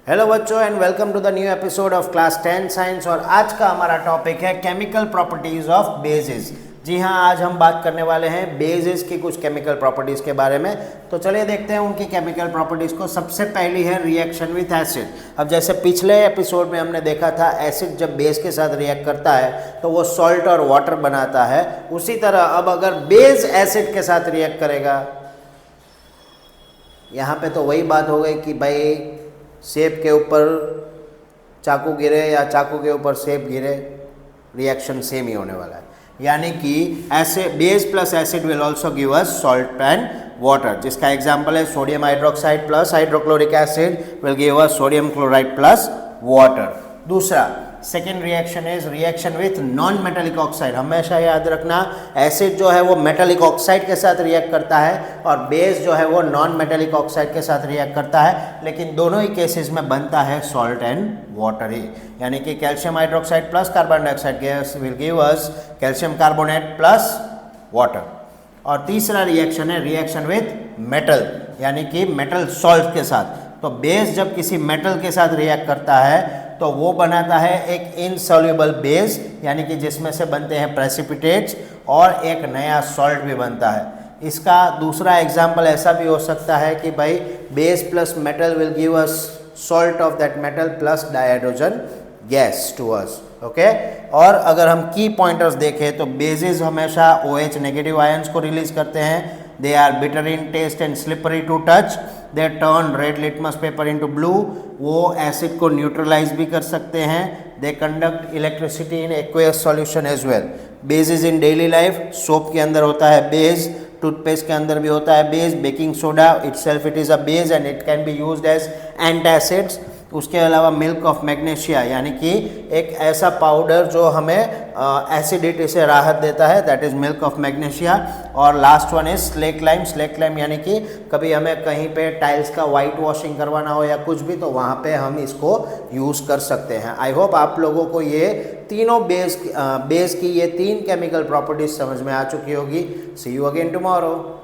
Hello बच्चों and welcome to the new episode of class 10 science. और आज का हमारा टॉपिक है केमिकल प्रॉपर्टीज ऑफ बेसिस। जी हाँ, आज हम बात करने वाले हैं बेसिस की कुछ केमिकल प्रॉपर्टीज के बारे में। तो चलिए देखते हैं उनकी केमिकल प्रॉपर्टीज को। सबसे पहली है रिएक्शन विथ एसिड। अब जैसे पिछले एपिसोड में हमने देखा था, एसिड जब बेस के साथ रिएक्ट करता है तो वो सॉल्ट और वाटर बनाता है। उसी तरह अब अगर बेस एसिड के साथ रिएक्ट करेगा, यहाँ पे तो वही बात हो गई कि भाई सेब के ऊपर चाकू गिरे या चाकू के ऊपर सेब गिरे, रिएक्शन सेम ही होने वाला है। यानी कि ऐसे base plus acid will also give us salt and water, जिसका एग्जांपल है sodium hydroxide plus hydrochloric acid will give us sodium chloride plus water. दूसरा second reaction is reaction with non metallic oxide. हमेशा याद रखना, acid जो है वो metallic oxide के साथ रिएक्ट करता है और बेस जो है वो नॉन मेटेलिक ऑक्साइड के साथ रिएक्ट करता है, लेकिन दोनों ही केसेस में बनता है सॉल्ट एंड वाटर ही। यानी कि calcium hydroxide plus carbon dioxide gas will give us calcium carbonate plus water. और तीसरा रिएक्शन है रिएक्शन विथ मेटल, यानी कि मेटल सॉल्ट के साथ। तो बेस जब किसी मेटल के साथ रिएक्ट करता है तो वो बनाता है एक इनसॉल्युबल बेस, यानी कि जिसमें से बनते हैं प्रेसिपिटेट्स, और एक नया सॉल्ट भी बनता है। इसका दूसरा एग्जांपल ऐसा भी हो सकता है कि भाई base plus metal will give us salt of that metal plus dihydrogen gas to us. Okay, और अगर हम की पॉइंटर्स देखें तो बेसिस हमेशा OH नेगेटिव आयंस को रिलीज करते हैं। They are bitter in taste and slippery to touch. They turn red litmus paper into blue. वो एसिड को न्यूट्रलाइज भी कर सकते हैं। They conduct electricity in aqueous solution as well. Bases in daily life, soap के अंदर होता है बेस, टूथपेस्ट के अंदर भी होता है base, baking soda itself it is a base and it can be used as antacids. उसके अलावा मिल्क ऑफ मैग्नीशिया, यानी कि एक ऐसा पाउडर जो हमें एसिडिटी से राहत देता है, that is milk of magnesia. और last one is slake lime. Slake lime यानी कि कभी हमें कहीं पे टाइल्स का वाइट वॉशिंग करवाना हो या कुछ भी, तो वहाँ पे हम इसको यूज़ कर सकते हैं। आई होप आप लोगों को ये तीनों बेस की ये तीन केमिकल प्रॉपर्टीज समझ में आ चुकी होगी। सी यू अगेन टुमारो।